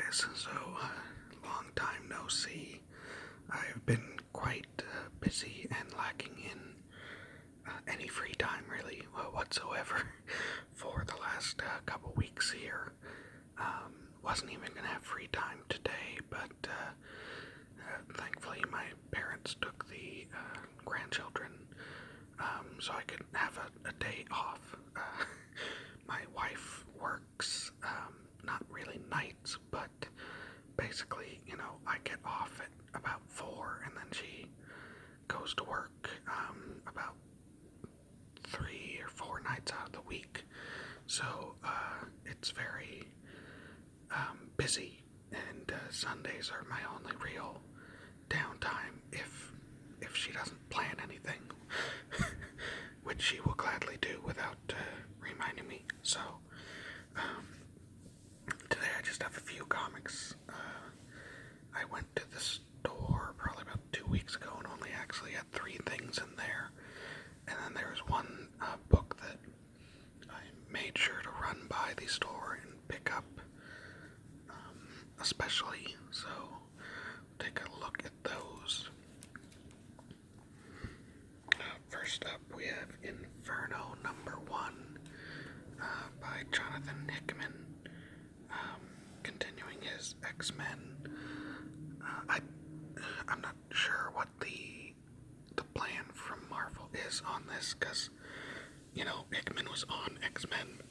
guys. So, long time no see. I've been quite busy and lacking in any free time, really, whatsoever, for the last couple weeks here. Wasn't even going to have free time today, but thankfully my parents took the grandchildren so I could have a day off. My wife works, not really nights, but basically, I get off at about 4, and then she goes to work about 3 or 4 nights out of the week. So it's very busy, and Sundays are my only real downtime if she doesn't plan anything, which she will gladly do without reminding me. So today I just have a few comics. I went to the store probably about 2 weeks ago and only actually had 3 things in there. And then there was one book that I made sure to run by the store and pick up, especially. So take a look at those. First up, we have Inferno #1 by Jonathan Hickman, continuing his X-Men. I'm not sure what the plan from Marvel is on this, because Hickman was on X-Men,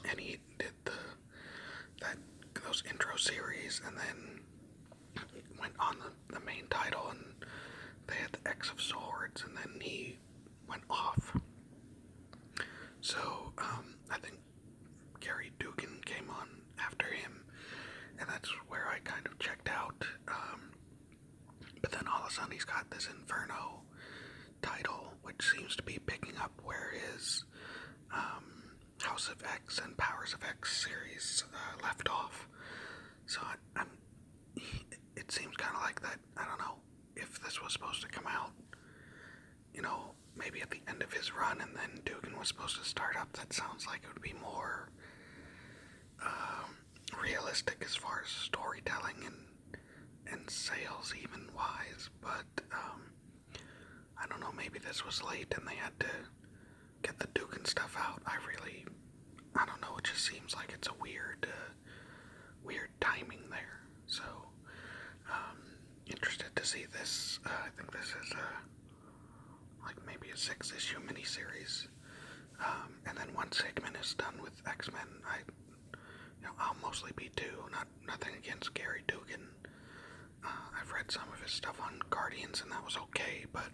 and he did those intro series, and then went on the main title, and they had the X of Swords, and then he went off. So I think Gary Dugan came on after him, and that's where I kind of checked out. But then all of a sudden he's got this Inferno title, which seems to be picking up where his House of X and Powers of X series left off. So it seems kind of like that. I don't know if this was supposed to come out, maybe at the end of his run, and then Dugan was supposed to start up. That sounds like it would be more realistic as far as storytelling and sales even wise, but I don't know, maybe this was late and they had to get the Dugan stuff out. I don't know, it just seems like it's a weird timing there. So interested to see this. I think this is like maybe a 6-issue miniseries, and then once Hickman is done with X-Men, I'll mostly be too. Nothing against Gary Dugan. I've read some of his stuff on Guardians, and that was okay, but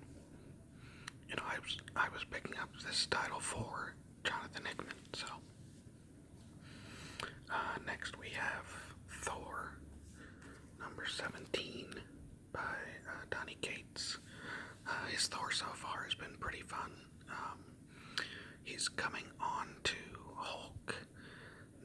I was picking up this title for Jonathan Hickman. So next we have Thor #17 by Donny Cates. His Thor so far has been pretty fun. He's coming on to Hulk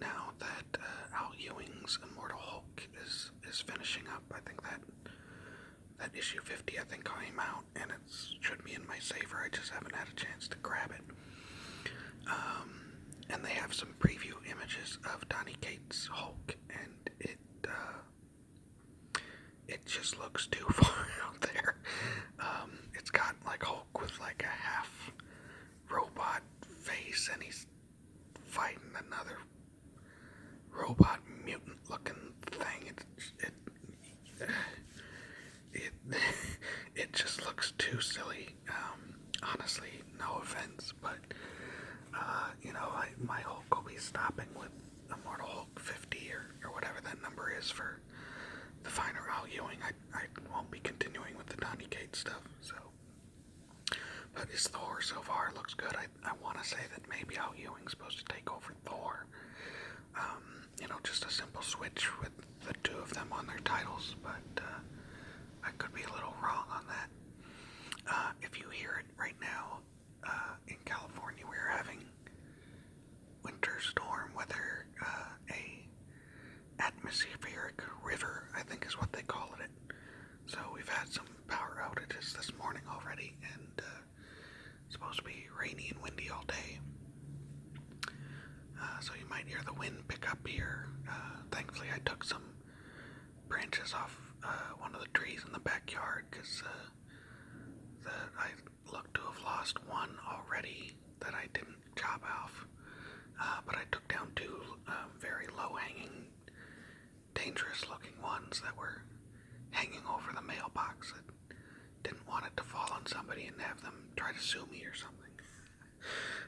now that Al Ewing's Immortal Hulk is finishing up. I think that issue 50 came out, and it should be in my saver. I just haven't had a chance to grab it. And they have some preview images of Donny Cates' Hulk, and it just looks too far out there. It's got like Hulk with like a half robot face, and he's fighting another robot mutant looking thing. It just looks too silly. Honestly, no offense, but my Hulk will be stopping with Immortal Hulk 50 or whatever that number is for the finer Al Ewing. I won't be continuing with the Donny Cates stuff. So, but his Thor so far looks good. I want to say that maybe Al Ewing's supposed to take over Thor. Just a simple switch with the two of them on their titles, but I could be a little wrong on that. If you hear it right now, in California, we're having winter storm weather, a atmospheric river, I think is what they call it. So we've had some power outages this morning already, and it's supposed to be rainy and windy all day. So you might hear the wind pick up here. Thankfully I took some branches off one of the trees in the backyard because I looked to have lost one already that I didn't chop off. But I took down two very low-hanging, dangerous-looking ones that were hanging over the mailbox. I didn't want it to fall on somebody and have them try to sue me or something.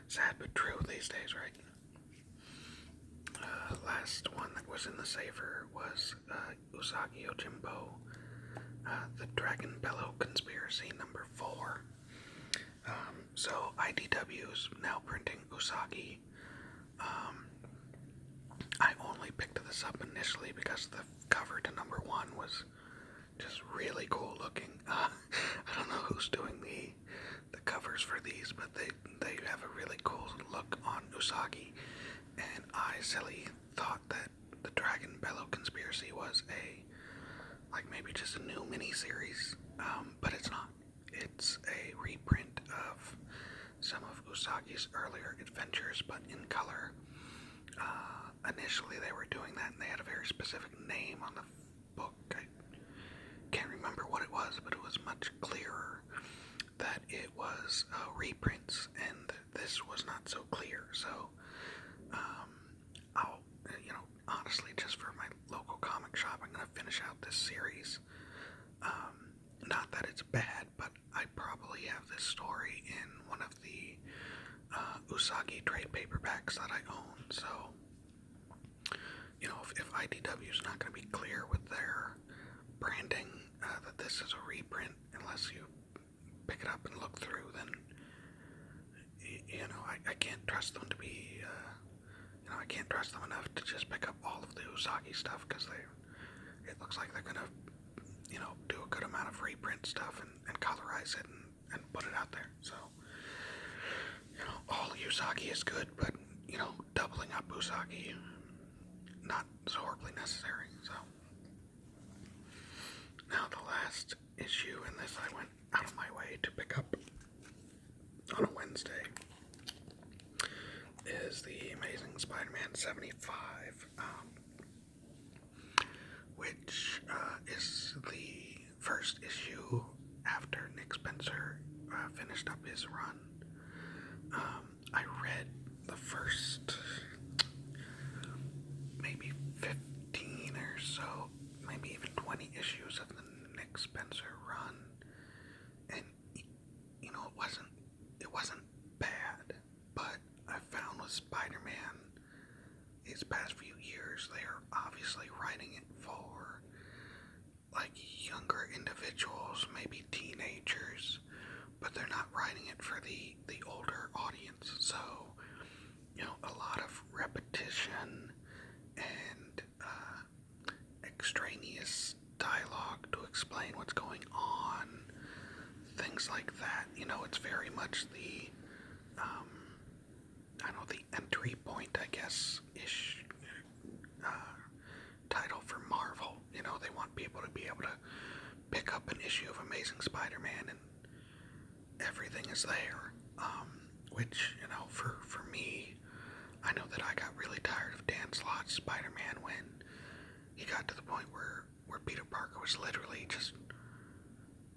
Sad but true these days, right? Last one that was in the safer was Usagi Yojimbo, the Dragon Bellow Conspiracy number 4. So IDW's now printing Usagi. I only picked this up initially because the cover to number 1 was just really cool looking. I don't know who's doing the covers for these, but they have a really cool look on Usagi. And I silly thought that the Dragon Bellow Conspiracy was maybe just a new mini-series, but it's not. It's a reprint of some of Usagi's earlier adventures, but in color. Initially they were doing that, and they had a very specific name on the book. I can't remember what it was, but it was much clearer that it was reprints, and this was not so clear. So I'll, honestly, just for my local comic shop, I'm going to finish out this series. Not that it's bad, but I probably have this story in one of the Usagi trade paperbacks that I own. So, if IDW's not going to be clear with their branding that this is a reprint, unless you pick it up and look through, then I can't trust them to be I can't trust them enough to just pick up all of the Usagi stuff, because it looks like they're gonna do a good amount of reprint stuff and colorize it and put it out there. So all Usagi is good, but doubling up Usagi, not so horribly necessary. So now the last issue in this I went out of my way to pick up on a Wednesday is the Amazing Spider-Man 75, which is the first issue after Nick Spencer finished up his run. I read the first maybe 15 or so, maybe even 20 issues of the Nick Spencer run, and it wasn't bad, but I found with Spider-Man these past few years, they are obviously writing it for younger individuals, maybe teenagers, but they're not writing it for the older audience. So a lot of repetition and extraneous dialogue to explain what's going on, things like that. It's very much the the entry point, I guess, ish title for Marvel. They want people to be able to pick up an issue of Amazing Spider-Man and everything is there. Which, for me, I know that I got really tired of Dan Slott's Spider-Man when he got to the point where Peter Parker was literally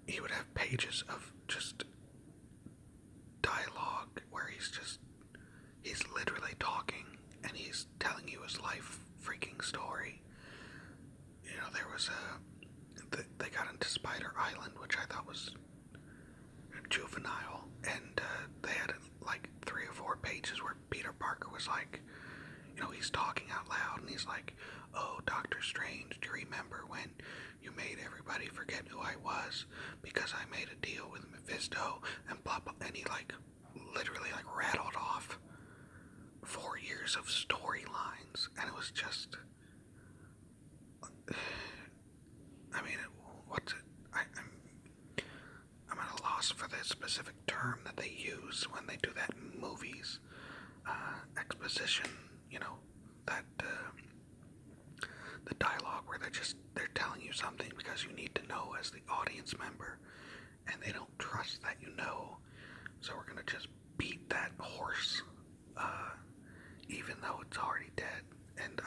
he would have pages of just dialogue where he's literally talking and he's telling you his life freaking story. There was they got into Spider Island, which I thought was juvenile, and they had 3 or 4 pages where Peter Parker was he's talking out loud, and he's like, "Oh, Doctor Strange, do you remember when you made everybody forget who I was because I made a deal with Mephisto and blah blah," and he literally rattled off 4 years of storylines, and it was just, what's it? I'm at a loss for the specific term that they use when they do that in movies. Exposition, that the dialogue where they're telling you something because you need to know as the audience member, and they don't trust that so we're gonna just beat that horse, even though it's already dead. And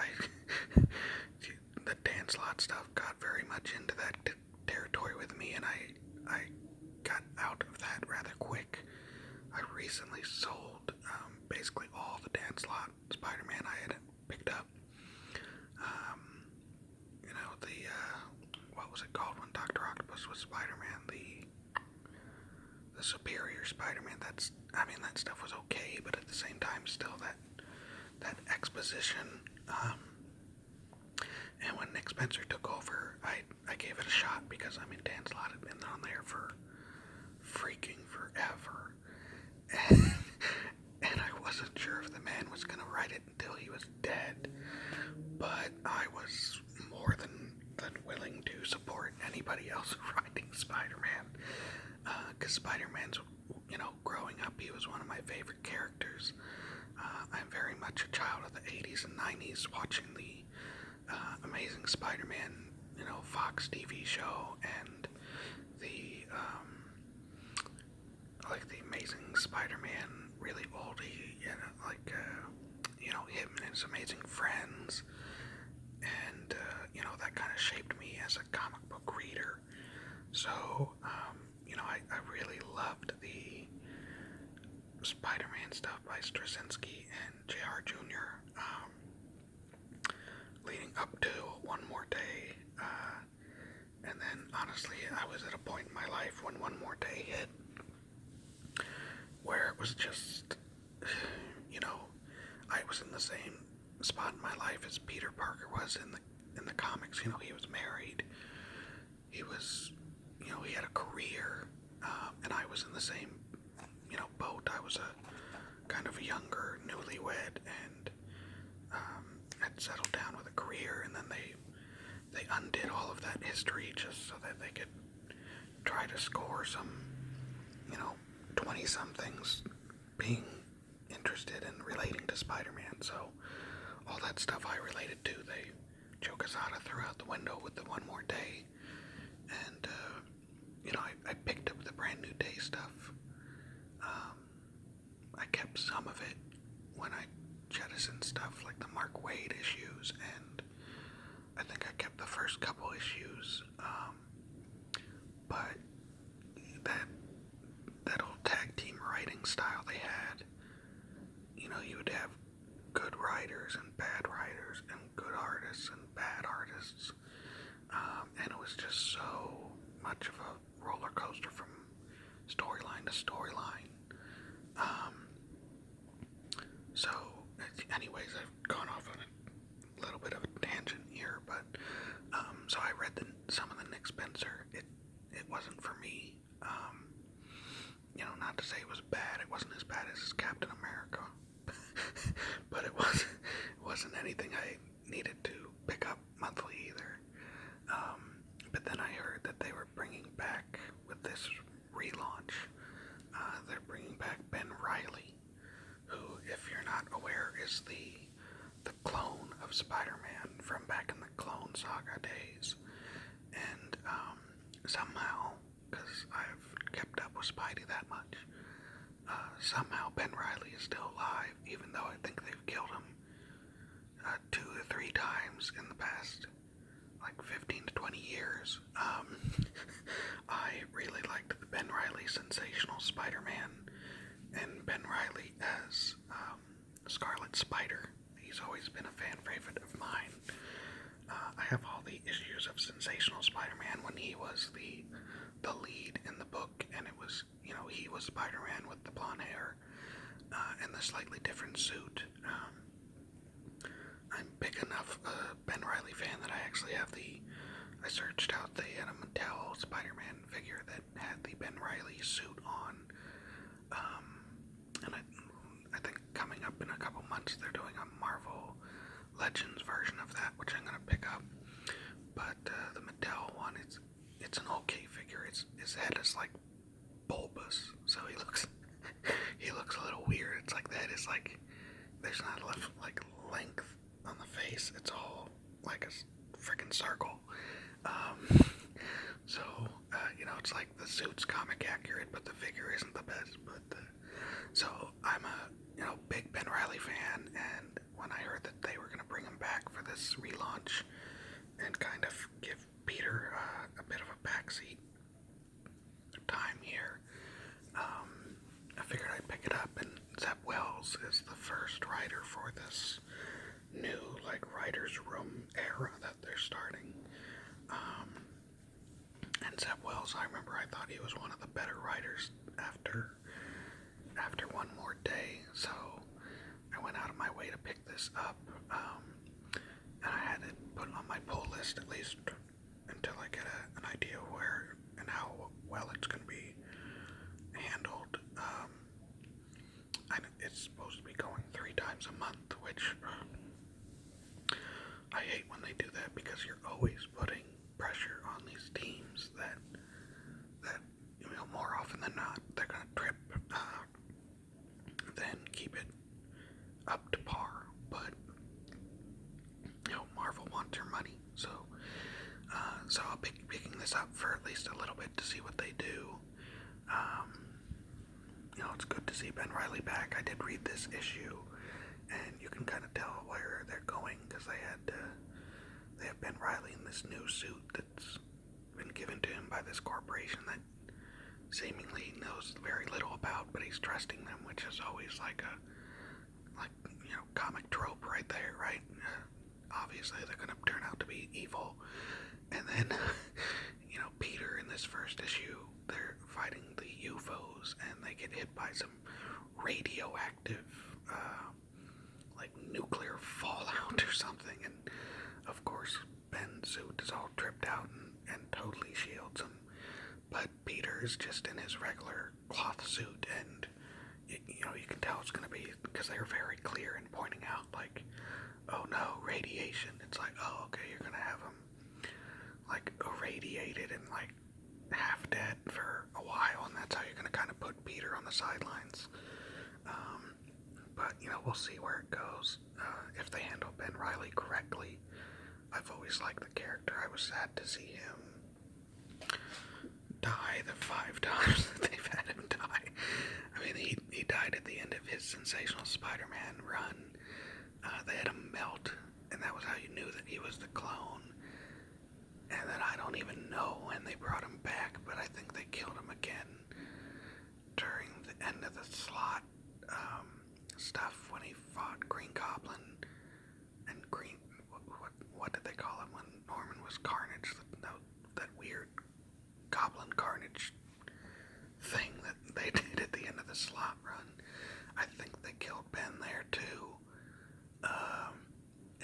with Spider-Man, the Superior Spider-Man. That stuff was okay, but at the same time, still that exposition. And when Nick Spencer took over, I gave it a shot because Dan Slott had been on there for freaking forever, and I wasn't sure if the man was gonna write it until he was dead. But I was more than willing to support anybody else writing Spider-Man, because Spider-Man's, growing up, he was one of my favorite characters. I'm very much a child of the 80s and 90s, watching the Amazing Spider-Man, Fox TV show, and the the Amazing Spider-Man, really oldie, him and his amazing friends, and that kind of shaped me as a comic book reader. So I really loved the Spider-Man stuff by Straczynski and J.R. Jr. Leading up to One More Day, and then honestly, I was at a point in my life when One More Day hit, where it was just, I was in the same spot in my life as Peter Parker was in the comics. He was married, he was, he had a career, and I was in the same, boat. I was a kind of a younger newlywed, and had settled down with a career, and then they undid all of that history just so that they could try to score some, 20-somethings being interested in relating to Spider-Man. So all that stuff I related to, they Joe Quesada threw out the window with the One More Day. And, I picked up the Brand New Day stuff. I kept some of it when I jettisoned stuff like the Mark Waid issues, and I think I kept the first couple issues. But that old tag team writing style they had, you would have good writers and bad writers, and good artists and bad artists, and it was just so much of a roller coaster from storyline to storyline. So anyways, I've gone off on a little bit of a tangent here, but so I read some of the Nick Spencer. It wasn't for me. Not to say it was bad. It wasn't as bad as his Captain America, but it wasn't anything I needed to pick up monthly either. But then I heard that they were bringing back, with this relaunch, they're bringing back Ben Reilly, who, if you're not aware, is the clone of Spider-Man from back in the Clone Saga days. And somehow, because I've kept up with Spidey that much, somehow Ben Reilly is still alive, even though I think they've killed him 2 or 3 times in the past 15 to 20 years. I really liked the Ben Reilly Sensational Spider-Man, and Ben Reilly as Scarlet Spider. He's always been a fan favorite of mine. I have all the issues of Sensational Spider-Man when he was the lead in the book, and it was, he was Spider-Man with the blonde hair and the slightly different suit. I'm big enough Ben Reilly fan that I actually have I searched out the Mattel Spider-Man figure that had the Ben Reilly suit on, and I think coming up in a couple months they're doing a Marvel Legends version of that, which I'm going to pick up. But the Mattel one, it's an okay figure. His head is bulbous, so he looks a little weird. It's like that. It's there's not enough length on the face. It's all like a freaking circle. So it's the suit's comic accurate, but the figure isn't the best. But so I'm a big Ben Reilly fan, and when I heard that they were going to bring him back for this relaunch and kind of give Peter a bit of a backseat time here, I figured I'd pick it up. And Zeb Wells is the first writer for this new writer's room era that they're starting, and Zeb Wells Miles, I remember I thought he was one of the better writers after One More Day, so I went out of my way to pick this up, and I had it put on my pull list at least until I get an idea of where and how well it's going to be handled. It's supposed to be going 3 times a month, which I hate when they do that, because you're always putting pressure on these teams that more often than not they're going to trip, then keep it up to par. But Marvel wants your money, so I'll be picking this up for at least a little bit to see what they do. It's good to see Ben Reilly back. I did read this issue, and you can kind of tell where they're going, because they have Ben Reilly in this new suit that's been given to him by this corporation that seemingly knows very little about, but he's trusting them, which is always like comic trope right there, right? Obviously they're going to turn out to be evil, and then Peter in this first issue, they're fighting the UFOs, and they get hit by some radioactive nuclear fallout or something, and of course Ben's suit is all tripped out and totally shields him, but Peter is just in his regular cloth suit, and you can tell it's going to be, because they're very clear in pointing out, like, oh no, radiation. It's like, oh, okay, you're going to have him irradiated and half dead for a while, and that's how you're going to kind of put Peter on the sidelines. But we'll see where it goes. If they handle Ben Reilly correctly. I've always liked the character. I was sad to see him die the 5 times that they've had him die. I mean, he died at the end of his Sensational Spider-Man run. They had him melt, and that was how you knew that he was the clone. And then I don't even know when they brought him back, but I think they killed him again during the end of the Slott stuff, when he fought Green Goblin and Green... What did they call him when Norman was Carnage? That weird Goblin Carnage thing that they did at the end of the Slott run. I think they killed Ben there too.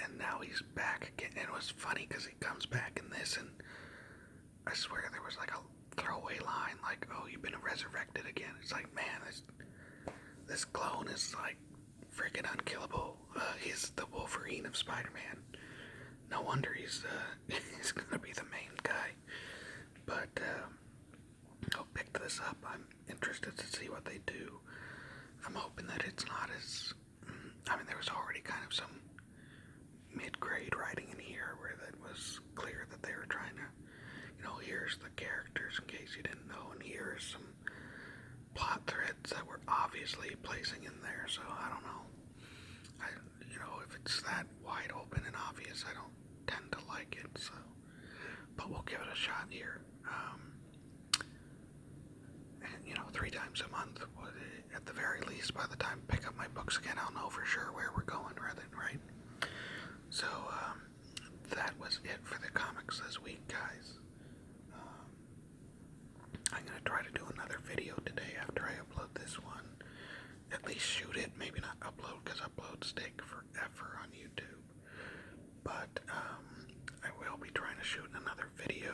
And now he's back again. And it was funny because he comes back in this, and I swear there was a throwaway line like, oh, you've been resurrected again. It's like, man, this clone is freaking unkillable. He's the Wolverine of Spider-Man. No wonder he's gonna be the main guy. But I'll pick this up. I'm interested to see what they do. I'm hoping that it's not as... there was already kind of some mid-grade writing in here where that was clear that they were trying to, here's the characters in case you didn't know, and here's some plot threads that we're obviously placing in there, so I don't know. If it's that wide open and obvious, I don't tend to like it, so... But we'll give it a shot here. And, 3 times a month, at the very least, by the time I pick up my books again, I'll know for sure where we're going, right? So, that was it for the comics this week, guys. I'm going to try to do another video today after I upload this one. At least shoot it, maybe not upload, because uploads take forever on YouTube. But I will be trying to shoot another video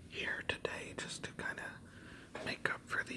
here today just to kind of make up for the